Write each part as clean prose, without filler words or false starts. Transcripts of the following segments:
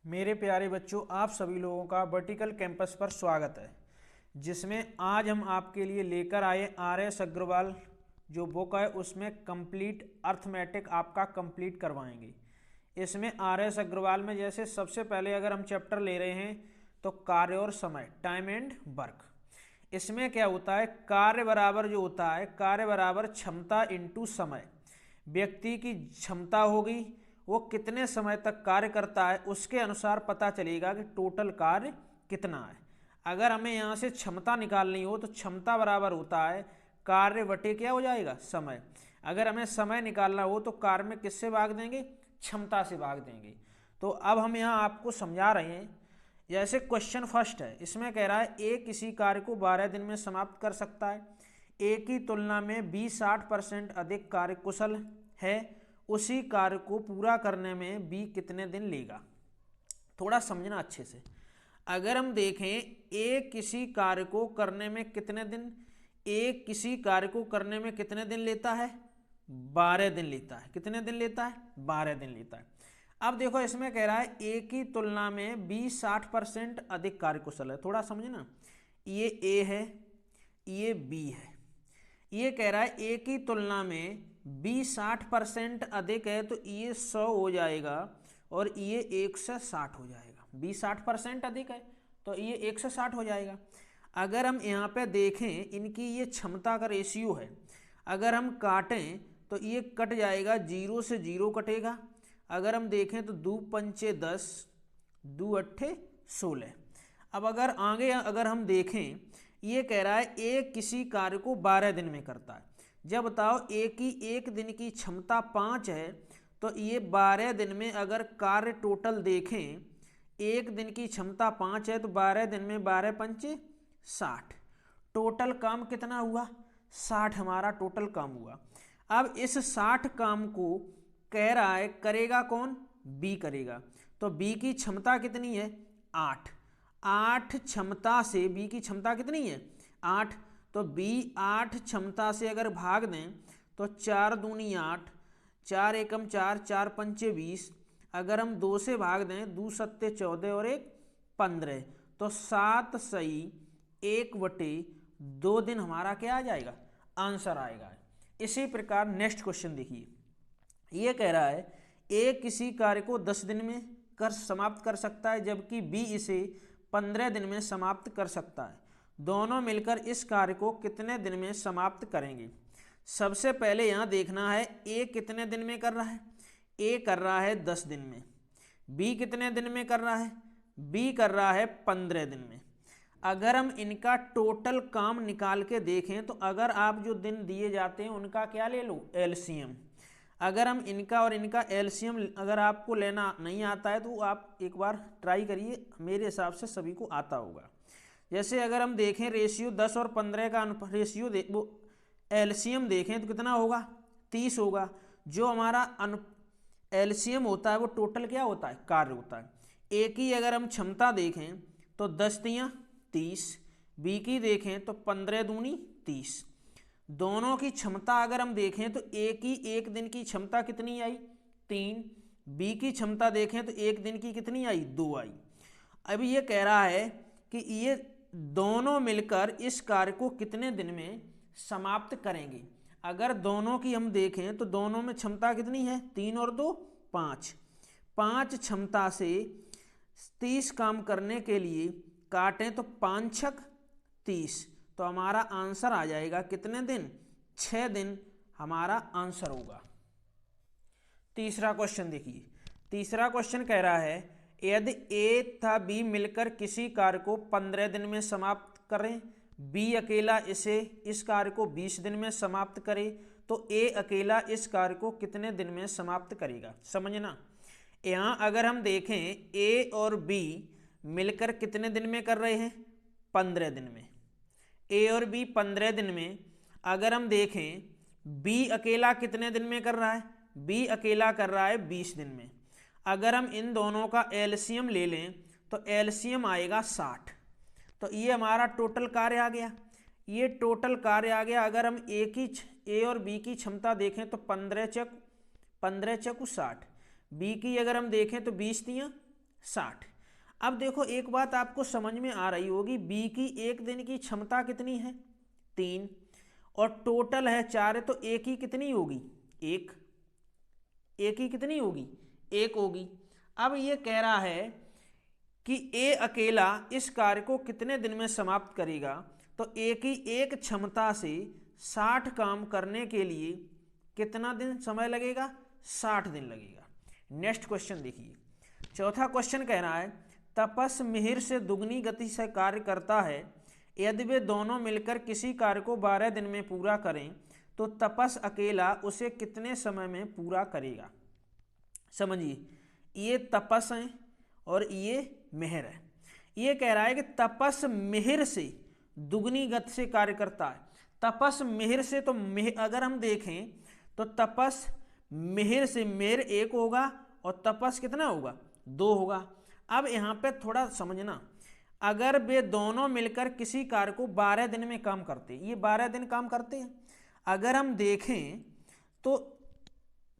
मेरे प्यारे बच्चों, आप सभी लोगों का वर्टिकल कैंपस पर स्वागत है, जिसमें आज हम आपके लिए लेकर आए आर.एस. अग्रवाल जो बुक है उसमें कंप्लीट अर्थमेटिक आपका कंप्लीट करवाएंगे। इसमें आर.एस. अग्रवाल में जैसे सबसे पहले अगर हम चैप्टर ले रहे हैं तो कार्य और समय, टाइम एंड वर्क। इसमें क्या होता है, कार्य बराबर जो होता है, कार्य बराबर क्षमता इंटू समय। व्यक्ति की क्षमता होगी, वो कितने समय तक कार्य करता है, उसके अनुसार पता चलेगा कि टोटल कार्य कितना है। अगर हमें यहाँ से क्षमता निकालनी हो तो क्षमता बराबर होता है कार्य बटे क्या हो जाएगा, समय। अगर हमें समय निकालना हो तो कार्य में किससे भाग देंगे, क्षमता से भाग देंगे। तो अब हम यहाँ आपको समझा रहे हैं। जैसे क्वेश्चन फर्स्ट है, इसमें कह रहा है ए किसी कार्य को 12 दिन में समाप्त कर सकता है। ए की तुलना में बी 60% अधिक कार्य कुशल है। उसी कार्य को पूरा करने में बी कितने दिन लेगा। थोड़ा समझना अच्छे से। अगर हम देखें ए किसी कार्य को करने में कितने दिन, ए किसी कार्य को करने में कितने दिन लेता है, 12 दिन लेता है। कितने दिन लेता है, 12 दिन लेता है। अब देखो इसमें कह रहा है ए की तुलना में बी 60% अधिक कार्यकुशल है। थोड़ा समझना, ये ए है, ये बी है। ये कह रहा है ए की तुलना में बी 60% अधिक है, तो ये 100 हो जाएगा और ये 1 से 60 हो जाएगा। बी 60% अधिक है तो ये 1 से 60 हो जाएगा। अगर हम यहाँ पे देखें, इनकी ये क्षमता का रेशियो है, अगर हम काटें तो ये कट जाएगा, 0 से 0 कटेगा। अगर हम देखें तो 2 पंचे 10, 2 अट्ठे 16। अब अगर आगे अगर हम देखें, ये कह रहा है ए किसी कार्य को 12 दिन में करता है। जब बताओ ए की एक दिन की क्षमता 5 है, तो ये 12 दिन में अगर कार्य टोटल देखें, एक दिन की क्षमता 5 है तो 12 दिन में 12 पंचे 60। टोटल काम कितना हुआ, 60 हमारा टोटल काम हुआ। अब इस 60 काम को कह रहा है करेगा कौन, बी करेगा। तो बी की क्षमता कितनी है, 8। 8 क्षमता से बी की क्षमता कितनी है, 8। तो बी 8 क्षमता से अगर भाग दें तो 4 दूनी 8, 4 एकम 4, 4 पंचे 20। अगर हम 2 से भाग दें, 2 सत्ते 14 और 1 15, तो 7 सही 1/2 दिन हमारा क्या आ जाएगा, आंसर आएगा। इसी प्रकार नेक्स्ट क्वेश्चन देखिए, ये कह रहा है ए किसी कार्य को 10 दिन में समाप्त कर सकता है, जबकि बी इसे 15 दिन में समाप्त कर सकता है। दोनों मिलकर इस कार्य को कितने दिन में समाप्त करेंगे। सबसे पहले यहाँ देखना है ए कितने दिन में कर रहा है, ए कर रहा है 10 दिन में। बी कितने दिन में कर रहा है, बी कर रहा है 15 दिन में। अगर हम इनका टोटल काम निकाल के देखें तो अगर आप जो दिन दिए जाते हैं उनका क्या ले लो, एलसीएम। अगर हम इनका और इनका एलसीएम अगर आपको लेना नहीं आता है तो आप एक बार ट्राई करिए, मेरे हिसाब से सभी को आता होगा। जैसे अगर हम देखें रेशियो 10 और 15 का रेशियो वो एलसीएम देखें तो कितना होगा, 30 होगा। जो हमारा एलसीएम होता है वो टोटल क्या होता है, कार्य होता है। ए की अगर हम क्षमता देखें तो 10 तियाँ 30, बी की देखें तो 15 दूनी 30। दोनों की क्षमता अगर हम देखें तो ए की एक दिन की क्षमता कितनी आई, 3। बी की क्षमता देखें तो एक दिन की कितनी आई, 2 आई। अब ये कह रहा है कि ये दोनों मिलकर इस कार्य को कितने दिन में समाप्त करेंगे। अगर दोनों की हम देखें तो दोनों में क्षमता कितनी है, 3 और 2 5। 5 क्षमता से 30 काम करने के लिए काटें तो 5 छक 30, तो हमारा आंसर आ जाएगा कितने दिन, 6 दिन हमारा आंसर होगा। तीसरा क्वेश्चन देखिए, तीसरा क्वेश्चन कह रहा है यदि ए तथा बी मिलकर किसी कार्य को 15 दिन में समाप्त करें, बी अकेला इस कार्य को 20 दिन में समाप्त करे, तो ए अकेला इस कार्य को कितने दिन में समाप्त करेगा। समझना, यहाँ अगर हम देखें ए और बी मिलकर कितने दिन में कर रहे हैं, 15 दिन में। ए और बी 15 दिन में। अगर हम देखें बी अकेला कितने दिन में कर रहा है, बी अकेला कर रहा है 20 दिन में। अगर हम इन दोनों का एलसीएम ले लें तो एलसीएम आएगा 60, तो ये हमारा टोटल कार्य आ गया, ये टोटल कार्य आ गया। अगर हम ए और बी की क्षमता देखें तो 15 चक 60, बी की अगर हम देखें तो 20 तियाँ 60। अब देखो एक बात आपको समझ में आ रही होगी, बी की एक दिन की क्षमता कितनी है 3 और टोटल है 4 तो ए की कितनी होगी 1, ए की कितनी होगी 1 होगी। अब ये कह रहा है कि ए अकेला इस कार्य को कितने दिन में समाप्त करेगा, तो ए की एक क्षमता से 60 काम करने के लिए कितना दिन समय लगेगा 60 दिन लगेगा। नेक्स्ट क्वेश्चन देखिए, चौथा क्वेश्चन कह रहा है तपस मिहिर से दुगनी गति से कार्य करता है, यदि वे दोनों मिलकर किसी कार्य को 12 दिन में पूरा करें तो तपस अकेला उसे कितने समय में पूरा करेगा। समझिए, ये तपस है और ये मिहिर है। ये कह रहा है कि तपस मिहिर से दुगनी गति से कार्य करता है। तपस मिहिर से, तो अगर हम देखें तो तपस मिहिर से मिहिर 1 होगा और तपस कितना होगा 2 होगा। अब यहाँ पे थोड़ा समझना, अगर वे दोनों मिलकर किसी कार्य को 12 दिन में काम करते, ये 12 दिन काम करते हैं। अगर हम देखें तो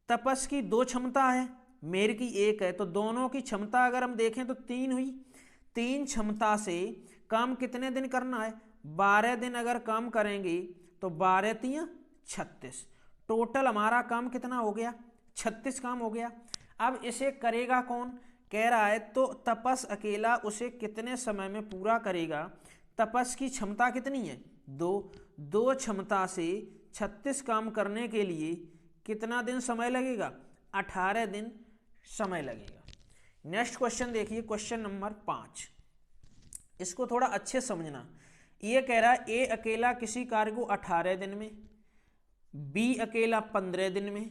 तपस की 2 क्षमता है, मेर की 1 है, तो दोनों की क्षमता अगर हम देखें तो 3 हुई। 3 क्षमता से काम कितने दिन करना है 12 दिन अगर काम करेंगे तो 12 3 36, टोटल हमारा काम कितना हो गया 36 काम हो गया। अब इसे करेगा कौन, कह रहा है तो तपस अकेला उसे कितने समय में पूरा करेगा। तपस की क्षमता कितनी है 2 क्षमता से 36 काम करने के लिए कितना दिन समय लगेगा 18 दिन समय लगेगा। नेक्स्ट क्वेश्चन देखिए, क्वेश्चन नंबर 5, इसको थोड़ा अच्छे समझना। ये कह रहा है ए अकेला किसी कार्य को 18 दिन में, बी अकेला 15 दिन में,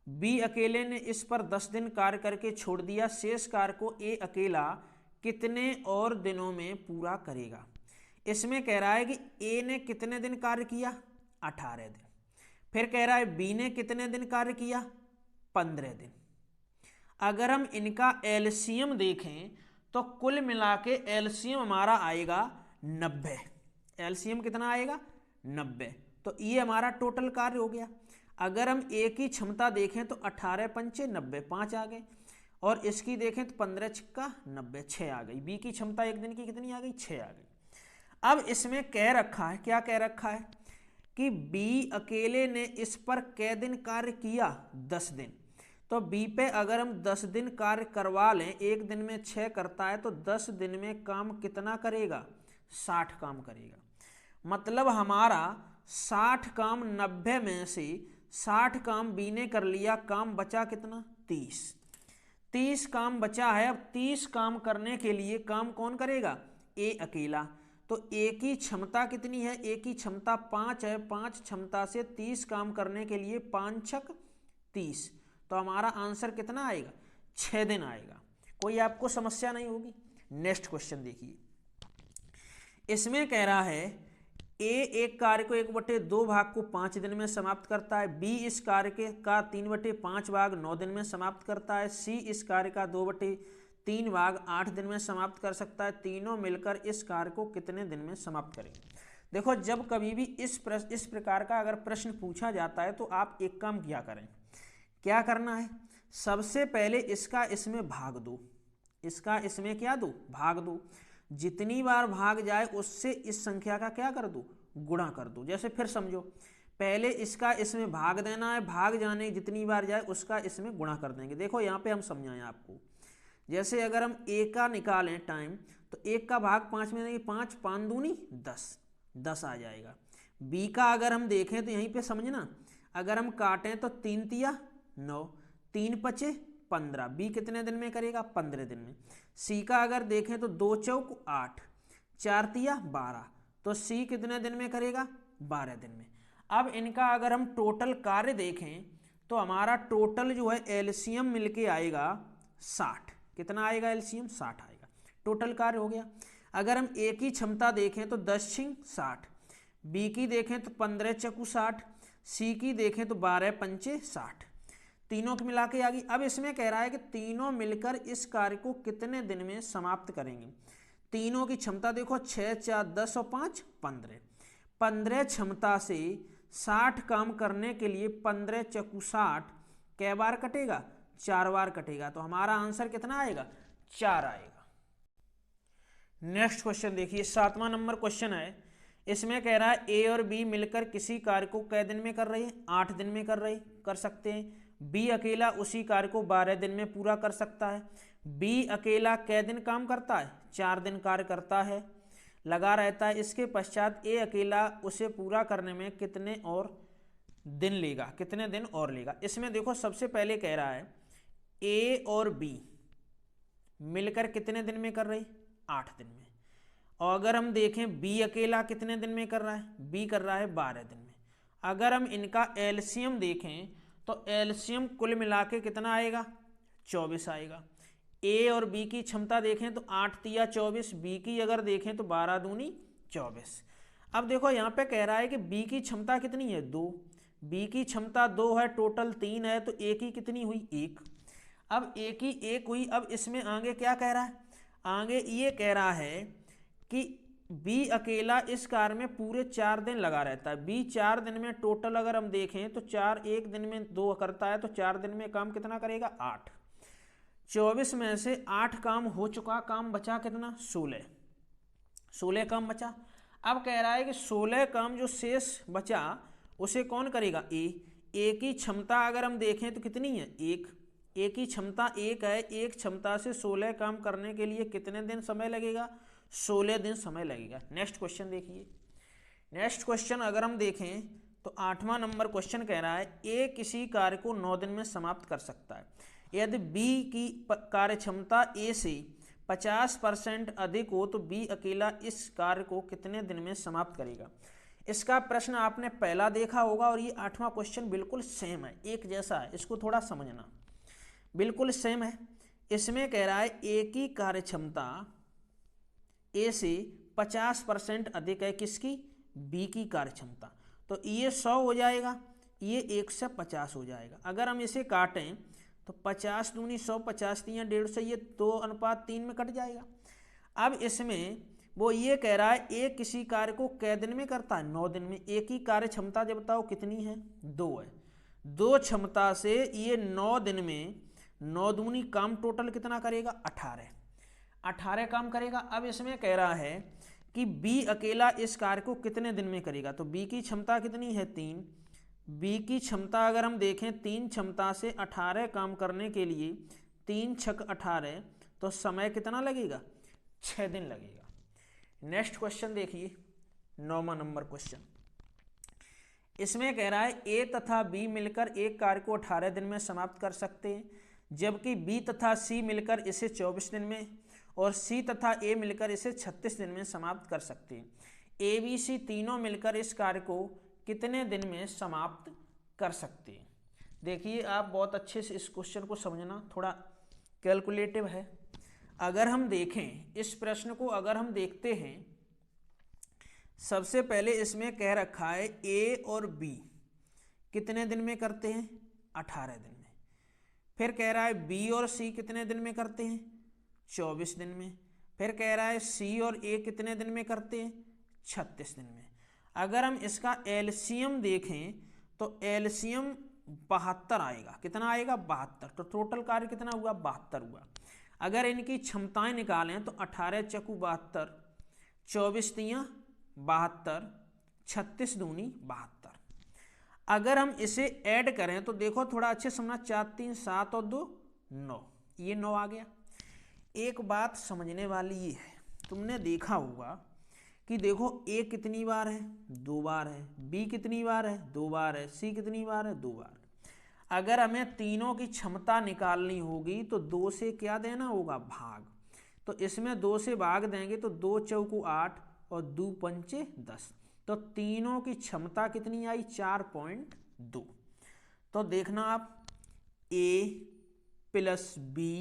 बी अकेले ने इस पर 10 दिन कार्य करके छोड़ दिया, शेष कार्य को ए अकेला कितने और दिनों में पूरा करेगा। इसमें कह रहा है कि ए ने कितने दिन कार्य किया 18 दिन, फिर कह रहा है बी ने कितने दिन कार्य किया 15 दिन। अगर हम इनका एलसीएम देखें तो कुल मिला के एलसीएम हमारा आएगा 90। एलसीएम कितना आएगा 90, तो ये हमारा टोटल कार्य हो गया। अगर हम ए की क्षमता देखें तो 18 पंचे 90, 5 आ गए, और इसकी देखें तो 15 छिक्का 90, 6 आ गई। बी की क्षमता एक दिन की कितनी आ गई 6 आ गई। अब इसमें कह रखा है, क्या कह रखा है कि बी अकेले ने इस पर कै दिन कार्य किया 10 दिन, तो बी पे अगर हम 10 दिन कार्य करवा लें, एक दिन में 6 करता है तो 10 दिन में काम कितना करेगा 60 काम करेगा। मतलब हमारा 60 काम 90 में से 60 काम बी ने कर लिया, काम बचा कितना 30 काम बचा है। अब 30 काम करने के लिए काम कौन करेगा ए अकेला, तो ए की क्षमता कितनी है, ए की क्षमता 5 है, 5 क्षमता से 30 काम करने के लिए 5 छक 30, तो हमारा आंसर कितना आएगा 6 दिन आएगा। कोई आपको समस्या नहीं होगी। नेक्स्ट क्वेश्चन देखिए, इसमें कह रहा है ए एक कार्य को 1/2 भाग को 5 दिन में समाप्त करता है, बी इस कार्य का 3/5 भाग 9 दिन में समाप्त करता है, सी इस कार्य का 2/3 भाग 8 दिन में समाप्त कर सकता है। तीनों मिलकर इस कार्य को कितने दिन में समाप्त करेंगे। देखो, जब कभी भी इस प्रकार का अगर प्रश्न पूछा जाता है तो आप एक काम किया करें, क्या करना है, सबसे पहले इसका इसमें भाग दो, इसका इसमें क्या दो भाग दो, जितनी बार भाग जाए उससे इस संख्या का क्या कर दो गुणा कर दो। जैसे फिर समझो, पहले इसका इसमें भाग देना है, भाग जाने जितनी बार जाए उसका इसमें गुणा कर देंगे। देखो यहाँ पे हम समझाएं आपको, जैसे अगर हम ए का निकालें टाइम, तो 1 का भाग 5 में देंगे, 5 5 दूनी 10 आ जाएगा। बी का अगर हम देखें तो यहीं पे समझना, अगर हम काटें तो 3 तिया 9, 3 पचे 15, बी कितने दिन में करेगा 15 दिन में। सी का अगर देखें तो 2 चौक 8, 4 तिया 12, तो सी कितने दिन में करेगा 12 दिन में। अब इनका अगर हम टोटल कार्य देखें तो हमारा टोटल जो है एलसीएम मिलके आएगा 60। कितना आएगा एलसीएम 60 आएगा, टोटल कार्य हो गया। अगर हम ए की क्षमता देखें तो 10 छिंग 60, बी की देखें तो 15 चकू 60, सी की देखें तो 12 पंचे 60, तीनों की मिला के आ गई। अब इसमें कह रहा है कि तीनों मिलकर इस कार्य को कितने दिन में समाप्त करेंगे। तीनों की क्षमता देखो, 6 4 10 और 5 15, 15 क्षमता से 60 काम करने के लिए 15 चकू 60 कै बार कटेगा 4 बार कटेगा, तो हमारा आंसर कितना आएगा 4 आएगा। नेक्स्ट क्वेश्चन देखिए, 7वां नंबर क्वेश्चन है। इसमें कह रहा है ए और बी मिलकर किसी कार्य को कै दिन में कर रही है, 8 दिन में कर सकते हैं। बी अकेला उसी कार्य को 12 दिन में पूरा कर सकता है। बी अकेला कै दिन काम करता है, 4 दिन कार्य करता है, लगा रहता है। इसके पश्चात ए अकेला उसे पूरा करने में कितने दिन और लेगा। इसमें देखो सबसे पहले कह रहा है ए और बी मिलकर कितने दिन में कर रही, 8 दिन में। और अगर हम देखें बी अकेला कितने दिन में कर रहा है, बी कर रहा है 12 दिन में। अगर हम इनका एलसीएम देखें तो एलसीएम कुल मिला के कितना आएगा, 24 आएगा। ए और बी की क्षमता देखें तो 8 तिया 24, बी की अगर देखें तो 12 दूनी 24। अब देखो यहाँ पे कह रहा है कि बी की क्षमता कितनी है, 2। बी की क्षमता 2 है, टोटल 3 है, तो ए की कितनी हुई, 1। अब ए की 1 हुई। अब इसमें आगे क्या कह रहा है, आगे ये कह रहा है कि बी अकेला इस कार्य में पूरे 4 दिन लगा रहता है। बी 4 दिन में टोटल अगर हम देखें तो 4 एक दिन में 2 करता है, तो 4 दिन में काम कितना करेगा, 8। 24 में से 8 काम हो चुका, काम बचा कितना, 16 काम बचा। अब कह रहा है कि 16 काम जो शेष बचा उसे कौन करेगा, ए की क्षमता अगर हम देखें तो कितनी है, 1। ए की क्षमता 1 है, एक क्षमता से 16 काम करने के लिए कितने दिन समय लगेगा, 16 दिन समय लगेगा। नेक्स्ट क्वेश्चन देखिए। नेक्स्ट क्वेश्चन अगर हम देखें तो 8वां नंबर क्वेश्चन कह रहा है ए किसी कार्य को 9 दिन में समाप्त कर सकता है। यदि बी की कार्य क्षमता ए से 50% अधिक हो तो बी अकेला इस कार्य को कितने दिन में समाप्त करेगा। इसका प्रश्न आपने पहला देखा होगा और ये 8वां क्वेश्चन बिल्कुल सेम है, एक जैसा है, इसको थोड़ा समझना, बिल्कुल सेम है। इसमें कह रहा है ए की कार्य क्षमता ए से 50% अधिक है, किसकी, बी की कार्य क्षमता। तो ये 100 हो जाएगा, ये 1 से 50 हो जाएगा। अगर हम इसे काटें तो 50 दूनी 100, 50 तिया 150, ये 2:3 में कट जाएगा। अब इसमें वो ये कह रहा है ए किसी कार्य को कै दिन में करता है, 9 दिन में। ए की कार्य क्षमता जब बताओ कितनी है, 2 है। 2 क्षमता से ये 9 दिन में 9 दूनी काम टोटल कितना करेगा, 18 काम करेगा। अब इसमें कह रहा है कि बी अकेला इस कार्य को कितने दिन में करेगा। तो बी की क्षमता कितनी है, 3। बी की क्षमता अगर हम देखें 3 क्षमता से 18 काम करने के लिए 3 छक 18, तो समय कितना लगेगा, 6 दिन लगेगा। नेक्स्ट क्वेश्चन देखिए, 9वां नंबर क्वेश्चन। इसमें कह रहा है ए तथा बी मिलकर एक कार्य को 18 दिन में समाप्त कर सकते हैं, जबकि बी तथा सी मिलकर इसे 24 दिन में और सी तथा ए मिलकर इसे 36 दिन में समाप्त कर सकते हैं। ए बी सी तीनों मिलकर इस कार्य को कितने दिन में समाप्त कर सकते हैं। देखिए आप बहुत अच्छे से इस क्वेश्चन को समझना, थोड़ा कैलकुलेटिव है। अगर हम देखें इस प्रश्न को, अगर हम देखते हैं, सबसे पहले इसमें कह रखा है ए और बी कितने दिन में करते हैं, 18 दिन में। फिर कह रहा है बी और सी कितने दिन में करते हैं, 24 दिन में। फिर कह रहा है सी और ए कितने दिन में करते हैं, 36 दिन में। अगर हम इसका एलसीएम देखें तो एलसीएम 72 आएगा। कितना आएगा, 72। तो टोटल कार्य कितना हुआ, 72 हुआ। अगर इनकी क्षमताएं निकालें तो 18 चकू 72, 24 तिया 72, 36 दूनी 72। अगर हम इसे ऐड करें तो देखो थोड़ा अच्छे समझना, 4 3 7 और 2 9, ये 9 आ गया। एक बात समझने वाली ये है, तुमने देखा होगा कि देखो ए कितनी बार है, 2 बार है, बी कितनी बार है, 2 बार है, सी कितनी बार है, 2 बार। अगर हमें तीनों की क्षमता निकालनी होगी तो 2 से क्या देना होगा, भाग। तो इसमें 2 से भाग देंगे तो 2 चौकू 8 और 2 पंचे 10, तो तीनों की क्षमता कितनी आई, 4.2। तो देखना आप ए प्लस बी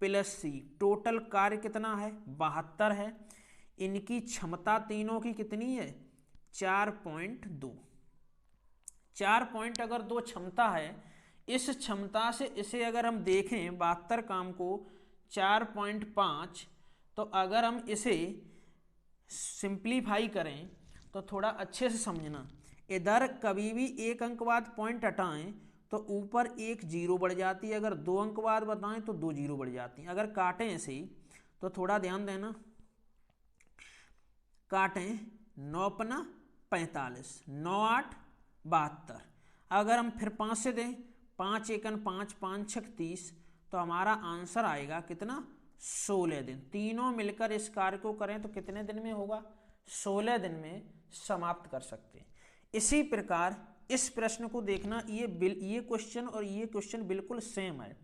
प्लस सी टोटल कार्य कितना है, 72 है। इनकी क्षमता तीनों की कितनी है, 4.2। 4.2 क्षमता है। इस क्षमता से इसे अगर हम देखें 72 काम को 4.5, तो अगर हम इसे सिंप्लीफाई करें तो थोड़ा अच्छे से समझना, इधर कभी भी एक अंक बाद पॉइंट हटाएं तो ऊपर एक जीरो बढ़ जाती है, अगर 2 अंक बाद बताएं तो 2 जीरो बढ़ जाती हैं। अगर काटें ऐसे ही तो थोड़ा ध्यान देना, काटें 9 पना 45, 9 8 72। अगर हम फिर 5 से दें, 5 एकन 5, 5 छक 30, तो हमारा आंसर आएगा कितना, 16 दिन। तीनों मिलकर इस कार्य को करें तो कितने दिन में होगा, 16 दिन में समाप्त कर सकते हैं। इसी प्रकार इस प्रश्न को देखना, ये क्वेश्चन और ये क्वेश्चन बिल्कुल सेम है,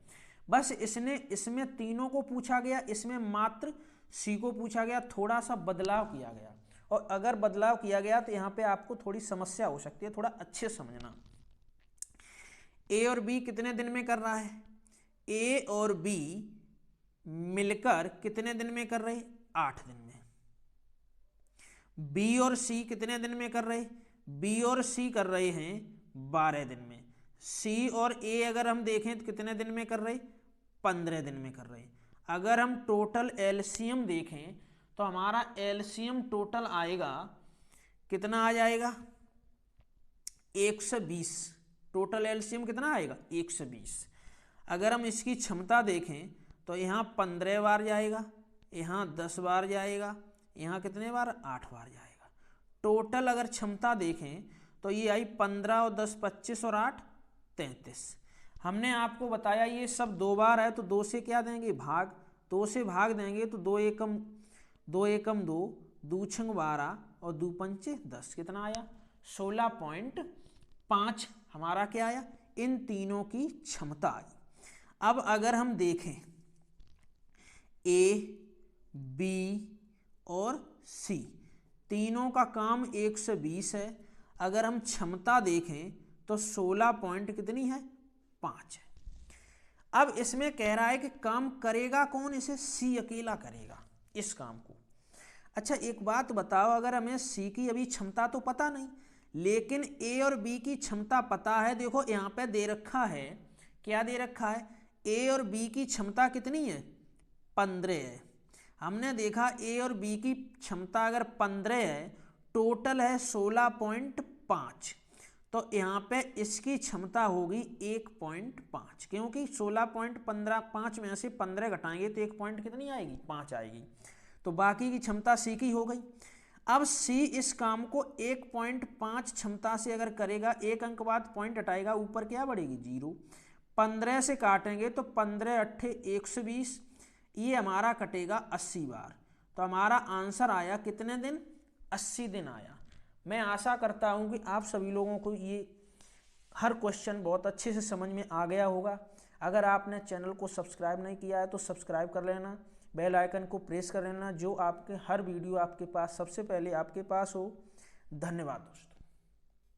बस इसमें तीनों को पूछा गया, इसमें मात्र सी को पूछा गया, थोड़ा सा बदलाव किया गया। और अगर बदलाव किया गया तो यहाँ पे आपको थोड़ी समस्या हो सकती है, थोड़ा अच्छे समझना। ए और बी कितने दिन में कर रहा है, ए और बी मिलकर कितने दिन में कर रहे, 8 दिन में। बी और सी कितने दिन में कर रहे, बी और सी कर रहे हैं 12 दिन में। सी और ए अगर हम देखें तो कितने दिन में कर रहे, 15 दिन में कर रहे। अगर हम टोटल एलसीएम देखें तो हमारा एलसीएम टोटल आएगा, कितना आ जाएगा, 120। टोटल एलसीएम कितना आएगा, 120। अगर हम इसकी क्षमता देखें तो यहाँ 15 बार जाएगा, यहाँ 10 बार जाएगा, यहाँ कितने बार, 8 बार जाएगा। टोटल अगर क्षमता देखें तो ये आई 15 और 10 25 और 8 33। हमने आपको बताया ये सब 2 बार है तो 2 से क्या देंगे, भाग, 2 से भाग देंगे तो 2 एकम 2, 2 छंग 12 और 2 पंचे 10, कितना आया, 16.5 हमारा क्या आया, इन तीनों की क्षमता आई। अब अगर हम देखें ए, बी और सी, तीनों का काम 120 है। अगर हम क्षमता देखें तो 16 पॉइंट कितनी है, 5 है। अब इसमें कह रहा है कि काम करेगा कौन, इसे सी अकेला करेगा इस काम को। अच्छा एक बात बताओ, अगर हमें सी की अभी क्षमता तो पता नहीं, लेकिन ए और बी की क्षमता पता है। देखो यहाँ पे दे रखा है, क्या दे रखा है, ए और बी की क्षमता कितनी है, 15 है। हमने देखा ए और बी की क्षमता अगर 15 है, टोटल है 16.5, तो यहाँ पे इसकी क्षमता होगी 1.5, क्योंकि 16.5 में से 15 घटाएंगे तो 1 पॉइंट कितनी आएगी, 5 आएगी। तो बाकी की क्षमता सी की हो गई। अब सी इस काम को 1.5 क्षमता से अगर करेगा, 1 अंक बाद पॉइंट हटाएगा, ऊपर क्या बढ़ेगी, 0। 15 से काटेंगे तो 15 अट्ठे 120, ये हमारा कटेगा 80 बार। तो हमारा आंसर आया कितने दिन, 80 दिन आया। मैं आशा करता हूँ कि आप सभी लोगों को ये हर क्वेश्चन बहुत अच्छे से समझ में आ गया होगा। अगर आपने चैनल को सब्सक्राइब नहीं किया है तो सब्सक्राइब कर लेना, बेल आइकन को प्रेस कर लेना, जो आपके हर वीडियो आपके पास सबसे पहले आपके पास हो। धन्यवाद दोस्तों।